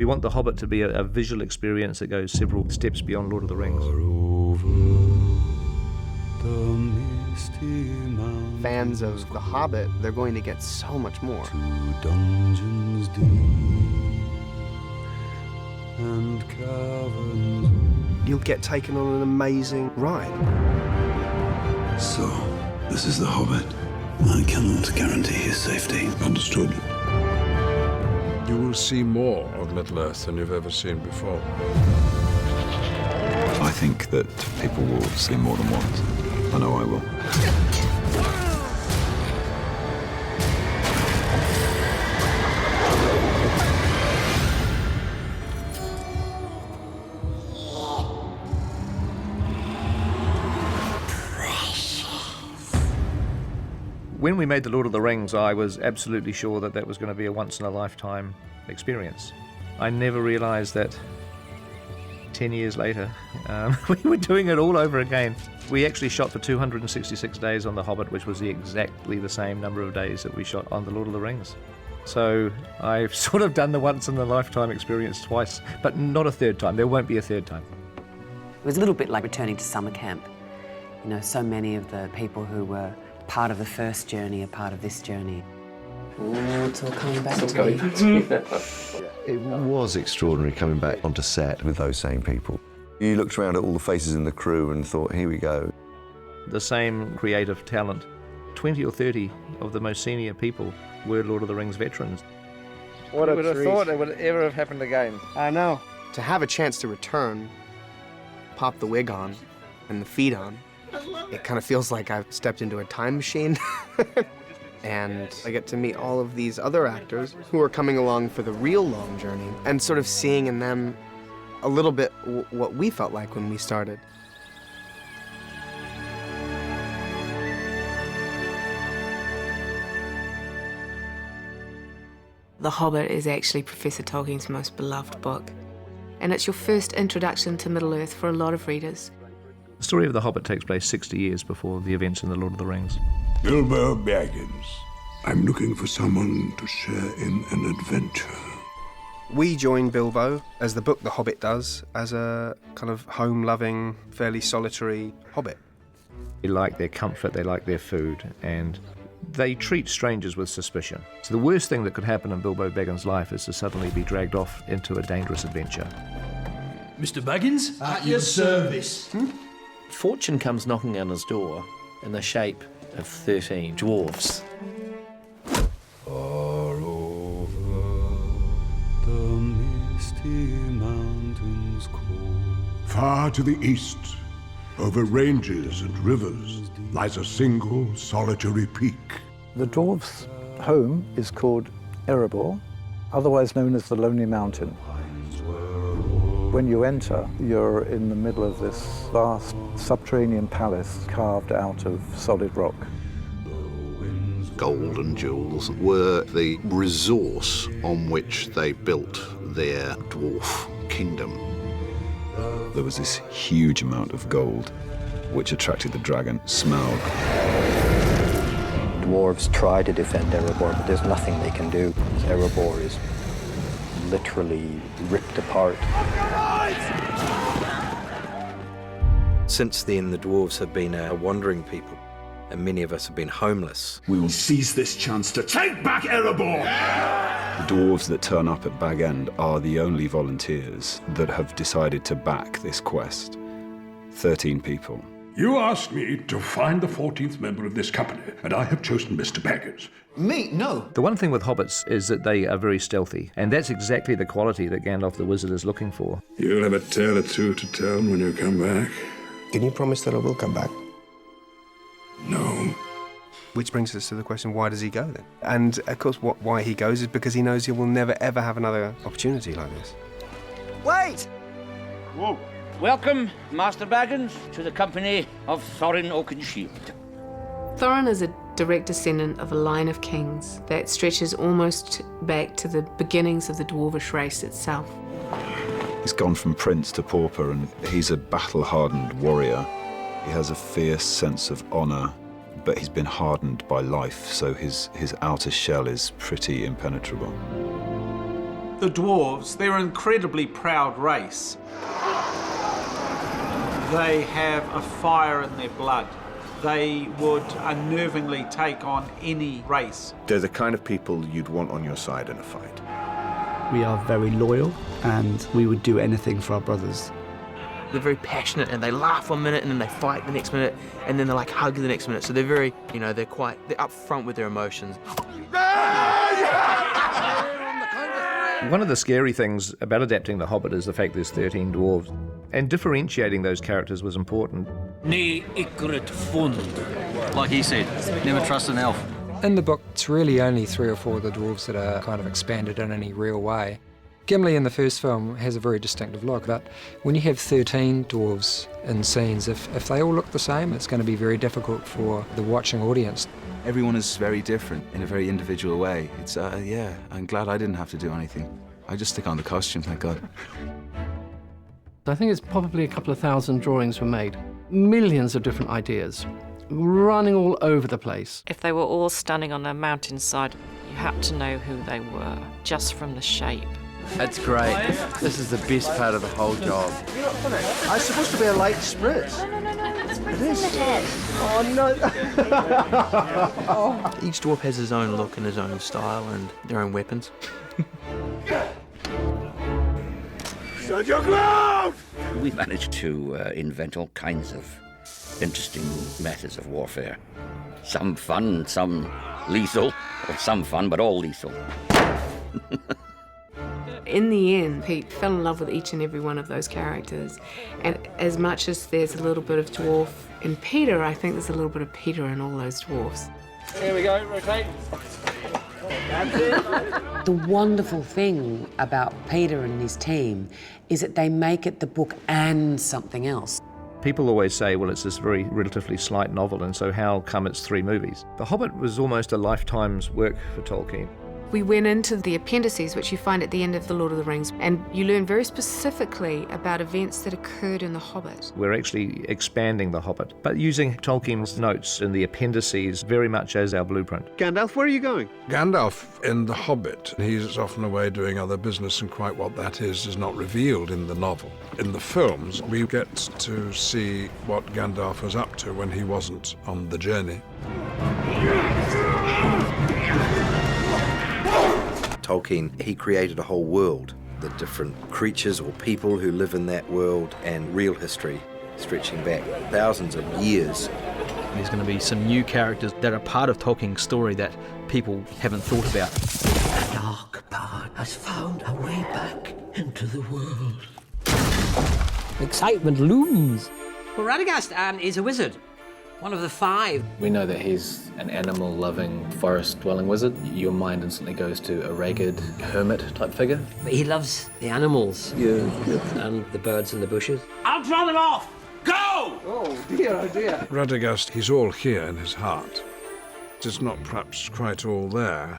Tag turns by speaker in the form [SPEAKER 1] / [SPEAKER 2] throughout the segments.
[SPEAKER 1] We want The Hobbit to be a visual experience that goes several steps beyond Lord of the Rings.
[SPEAKER 2] Fans of The Hobbit, they're going to get so much more.
[SPEAKER 3] Dungeons deep and caverns.
[SPEAKER 2] You'll get taken on an amazing ride.
[SPEAKER 4] So, this is The Hobbit. I cannot guarantee his safety. Understood?
[SPEAKER 5] You will see more of Middle-earth than you've ever seen before.
[SPEAKER 4] I think that people will see more than once. I know I will.
[SPEAKER 1] When we made The Lord of the Rings, I was absolutely sure that that was going to be a once-in-a-lifetime experience. I never realized that 10 years later, we were doing it all over again. We actually shot for 266 days on The Hobbit, which was exactly the same number of days that we shot on The Lord of the Rings. So I've sort of done the once-in-a-lifetime experience twice, but not a third time. There won't be a third time.
[SPEAKER 6] It was a little bit like returning to summer camp. You know, so many of the people who were part of the first journey are part of this journey. It's all coming back to me.
[SPEAKER 7] It was extraordinary coming back onto set with those same people. You looked around at all the faces in the crew and thought, here we go.
[SPEAKER 1] The same creative talent. 20 or 30 of the most senior people were Lord of the Rings veterans.
[SPEAKER 2] What a
[SPEAKER 1] Who would have
[SPEAKER 2] treat.
[SPEAKER 1] thought it would ever have happened again?
[SPEAKER 2] I know. To have a chance to return, pop the wig on and the feet on, it kind of feels like I've stepped into a time machine. And I get to meet all of these other actors who are coming along for the real long journey and sort of seeing in them a little bit what we felt like when we started.
[SPEAKER 8] The Hobbit is actually Professor Tolkien's most beloved book, and it's your first introduction to Middle-earth for a lot of readers.
[SPEAKER 1] The story of The Hobbit takes place 60 years before the events in The Lord of the Rings.
[SPEAKER 4] Bilbo Baggins. I'm looking for someone to share in an adventure.
[SPEAKER 2] We join Bilbo, as the book The Hobbit does, as a kind of home-loving, fairly solitary hobbit.
[SPEAKER 1] They like their comfort, they like their food, and they treat strangers with suspicion. So the worst thing that could happen in Bilbo Baggins' life is to suddenly be dragged off into a dangerous adventure.
[SPEAKER 9] Mr. Baggins? At your service.
[SPEAKER 10] Fortune comes knocking on his door in the shape of 13 dwarves.
[SPEAKER 3] Far over the misty mountains cold.
[SPEAKER 4] Far to the east, over ranges and rivers, lies a single solitary peak.
[SPEAKER 11] The dwarves' home is called Erebor, otherwise known as the Lonely Mountain. When you enter, you're in the middle of this vast subterranean palace carved out of solid rock.
[SPEAKER 12] Gold and jewels were the resource on which they built their dwarf kingdom.
[SPEAKER 13] There was this huge amount of gold which attracted the dragon Smaug.
[SPEAKER 14] Dwarves try to defend Erebor, but there's nothing they can do. Erebor is literally ripped apart.
[SPEAKER 15] Since then, the dwarves have been a wandering people, and many of us have been homeless.
[SPEAKER 4] We will seize this chance to take back Erebor!
[SPEAKER 13] The dwarves that turn up at Bag End are the only volunteers that have decided to back this quest. 13 people.
[SPEAKER 4] You asked me to find the 14th member of this company, and I have chosen Mr. Baggins.
[SPEAKER 9] Me? No.
[SPEAKER 1] The one thing with hobbits is that they are very stealthy, and that's exactly the quality that Gandalf the Wizard is looking for.
[SPEAKER 4] You'll have a tale or two to tell when you come back.
[SPEAKER 2] Can you promise that I will come back?
[SPEAKER 4] No.
[SPEAKER 2] Which brings us to the question, why does he go then? And of course, why he goes is because he knows he will never ever have another opportunity like this.
[SPEAKER 16] Wait!
[SPEAKER 17] Whoa. Welcome, Master Baggins, to the company of Thorin Oakenshield.
[SPEAKER 8] Thorin is a direct descendant of a line of kings that stretches almost back to the beginnings of the dwarvish race itself.
[SPEAKER 13] He's gone from prince to pauper, and he's a battle-hardened warrior. He has a fierce sense of honor, but he's been hardened by life, so his outer shell is pretty impenetrable.
[SPEAKER 16] The dwarves, they're an incredibly proud race. They have a fire in their blood. They would unnervingly take on any race.
[SPEAKER 18] They're the kind of people you'd want on your side in a fight.
[SPEAKER 19] We are very loyal, and we would do anything for our brothers.
[SPEAKER 20] They're very passionate, and they laugh 1 minute, and then they fight the next minute, and then they like hug the next minute. So they're very, you know, they're up front with their emotions.
[SPEAKER 1] One of the scary things about adapting The Hobbit is the fact there's 13 dwarves. And differentiating those characters was important.
[SPEAKER 9] Ne ikrit fund.
[SPEAKER 21] Like he said, never trust an elf.
[SPEAKER 22] In the book, it's really only 3 or 4 of the dwarves that are kind of expanded in any real way. Gimli in the first film has a very distinctive look, but when you have 13 dwarves in scenes, if they all look the same, it's going to be very difficult for the watching audience.
[SPEAKER 23] Everyone is very different in a very individual way. It's, yeah, I'm glad I didn't have to do anything. I just stick on the costume, thank God.
[SPEAKER 24] I think it's probably a couple of thousand drawings were made. Millions of different ideas, running all over the place.
[SPEAKER 25] If they were all standing on a mountainside, you had to know who they were, just from the shape.
[SPEAKER 10] That's great. This is the best part of the whole job.
[SPEAKER 21] You're not funny. It's supposed to be a light spritz.
[SPEAKER 25] No, it's
[SPEAKER 21] It is. In the head. Oh, no.
[SPEAKER 20] Each dwarf has his own look and his own style and their own weapons.
[SPEAKER 21] Shut your mouth!
[SPEAKER 17] We managed to invent all kinds of interesting methods of warfare. Some fun, some lethal, or some fun, but all lethal.
[SPEAKER 8] In the end, Pete fell in love with each and every one of those characters. And as much as there's a little bit of dwarf in Peter, I think there's a little bit of Peter in all those dwarfs.
[SPEAKER 21] Here we go, rotate.
[SPEAKER 6] The wonderful thing about Peter and his team is that they make it the book and something else.
[SPEAKER 1] People always say, well, it's this very relatively slight novel, and so how come it's 3 movies? The Hobbit was almost a lifetime's work for Tolkien.
[SPEAKER 8] We went into the appendices, which you find at the end of The Lord of the Rings, and you learn very specifically about events that occurred in The Hobbit.
[SPEAKER 1] We're actually expanding The Hobbit, but using Tolkien's notes in the appendices very much as our blueprint.
[SPEAKER 21] Gandalf, where are you going?
[SPEAKER 5] Gandalf in The Hobbit, he's often away doing other business, and quite what that is not revealed in the novel. In the films, we get to see what Gandalf was up to when he wasn't on the journey.
[SPEAKER 15] Tolkien, he created a whole world, the different creatures or people who live in that world, and real history stretching back thousands of years.
[SPEAKER 20] There's going to be some new characters that are part of Tolkien's story that people haven't thought about.
[SPEAKER 26] The dark part has found a way back into the world.
[SPEAKER 27] Excitement looms.
[SPEAKER 28] Well, Radagast is a wizard. One of the 5.
[SPEAKER 10] We know that he's an animal-loving, forest-dwelling wizard. Your mind instantly goes to a ragged hermit-type figure.
[SPEAKER 28] But he loves the animals and the birds in the bushes.
[SPEAKER 9] I'll draw them off! Go!
[SPEAKER 21] Oh, dear, oh, dear.
[SPEAKER 5] Radagast, he's all here in his heart. It's not perhaps quite all there.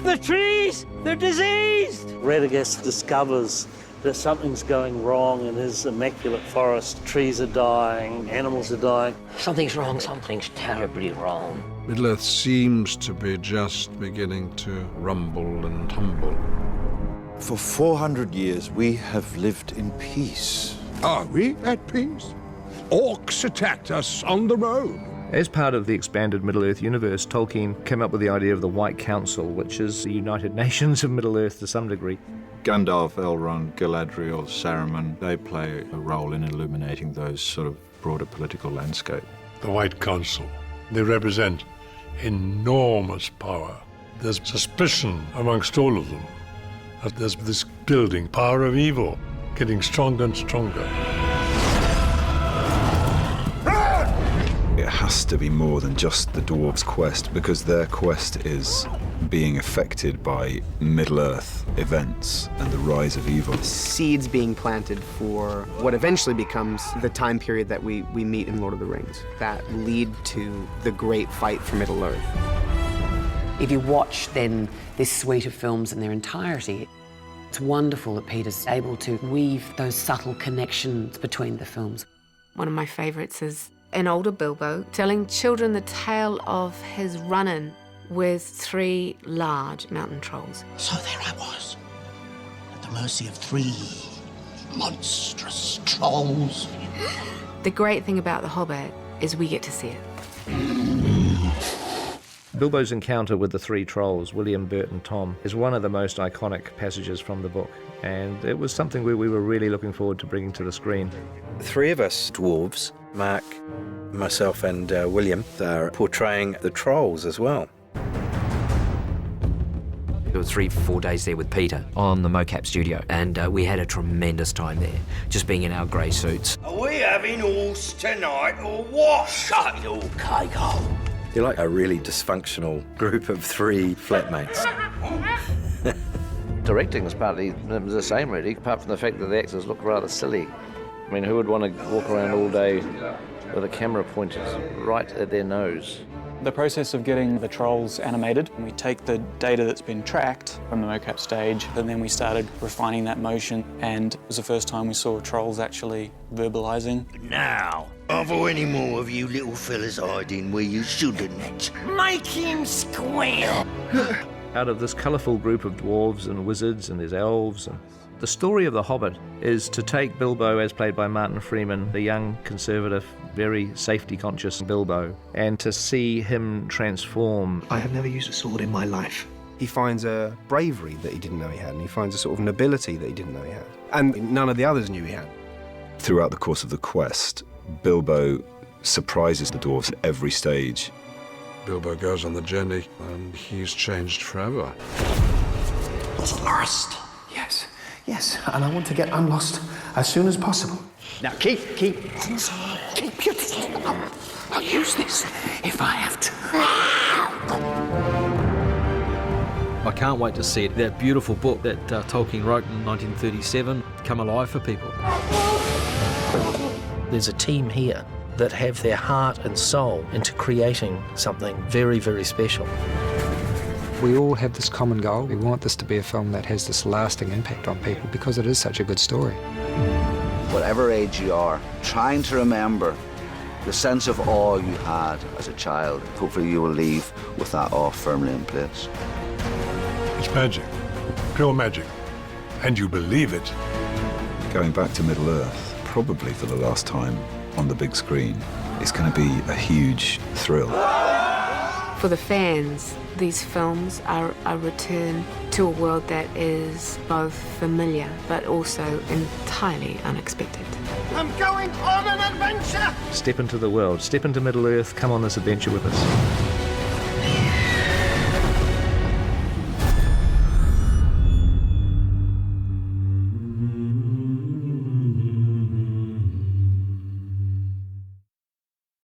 [SPEAKER 28] The trees! They're diseased!
[SPEAKER 29] Radagast discovers that something's going wrong in his immaculate forest. Trees are dying, animals are dying.
[SPEAKER 28] Something's wrong, something's terribly wrong.
[SPEAKER 5] Middle-earth seems to be just beginning to rumble and tumble.
[SPEAKER 7] For 400 years, we have lived in peace.
[SPEAKER 4] Are we at peace? Orcs attacked us on the road.
[SPEAKER 1] As part of the expanded Middle-earth universe, Tolkien came up with the idea of the White Council, which is the United Nations of Middle-earth to some degree.
[SPEAKER 13] Gandalf, Elrond, Galadriel, Saruman, they play a role in illuminating those sort of broader political landscape.
[SPEAKER 4] The White Council. They represent enormous power. There's suspicion amongst all of them that there's this building power of evil getting stronger and stronger.
[SPEAKER 13] It has to be more than just the dwarves' quest, because their quest is being affected by Middle-earth events and the rise of evil.
[SPEAKER 2] Seeds being planted for what eventually becomes the time period that we meet in Lord of the Rings, that lead to the great fight for Middle-earth.
[SPEAKER 6] If you watch then this suite of films in their entirety, it's wonderful that Peter's able to weave those subtle connections between the films.
[SPEAKER 8] One of my favourites is an older Bilbo telling children the tale of his run-in with 3 large mountain trolls.
[SPEAKER 26] So there I was, at the mercy of 3 monstrous trolls.
[SPEAKER 8] The great thing about The Hobbit is we get to see it.
[SPEAKER 1] Bilbo's encounter with the 3 trolls, William, Bert and Tom, is one of the most iconic passages from the book, and it was something we were really looking forward to bringing to the screen.
[SPEAKER 15] 3 of us dwarves, Mark, myself and William, are portraying the trolls as well.
[SPEAKER 3] There were 3-4 days there with Peter on the mocap studio, and we had a tremendous time there, just being in our grey suits.
[SPEAKER 26] Are we having horse tonight or what? Shut your cake hole.
[SPEAKER 15] You're like a really dysfunctional group of 3 flatmates.
[SPEAKER 1] Directing is partly the same, really, apart from the fact that the actors look rather silly. I mean, who would want to walk around all day with a camera pointed right at their nose?
[SPEAKER 11] The process of getting the trolls animated, we take the data that's been tracked from the mocap stage, and then we started refining that motion, and it was the first time we saw trolls actually verbalising.
[SPEAKER 26] Now, are there any more of you little fellas hiding where you shouldn't? Make him squeal!
[SPEAKER 1] Out of this colourful group of dwarves and wizards, and there's elves, and the story of The Hobbit is to take Bilbo, as played by Martin Freeman, the young, conservative, very safety-conscious Bilbo, and to see him transform.
[SPEAKER 21] I have never used a sword in my life.
[SPEAKER 2] He finds a bravery that he didn't know he had, and he finds a sort of nobility that he didn't know he had. And none of the others knew he had.
[SPEAKER 13] Throughout the course of the quest, Bilbo surprises the dwarves at every stage.
[SPEAKER 5] Bilbo goes on the journey, and he's changed forever.
[SPEAKER 21] Was lost. Yes, and I want to get unlost as soon as possible. Now keep your distance up. I'll use this if I have to.
[SPEAKER 28] I can't wait to see it. That beautiful book that Tolkien wrote in 1937 come alive for people. There's a team here that have their heart and soul into creating something very, very special.
[SPEAKER 12] We all have this common goal. We want this to be a film that has this lasting impact on people because it is such a good story.
[SPEAKER 14] Whatever age you are, trying to remember the sense of awe you had as a child. Hopefully you will leave with that awe firmly in place.
[SPEAKER 4] It's magic, pure magic, and you believe it.
[SPEAKER 13] Going back to Middle-earth, probably for the last time on the big screen, is going to be a huge thrill.
[SPEAKER 8] For the fans, these films are a return to a world that is both familiar but also entirely unexpected.
[SPEAKER 21] I'm going on an adventure!
[SPEAKER 1] Step into the world, step into Middle-earth, come on this adventure with us.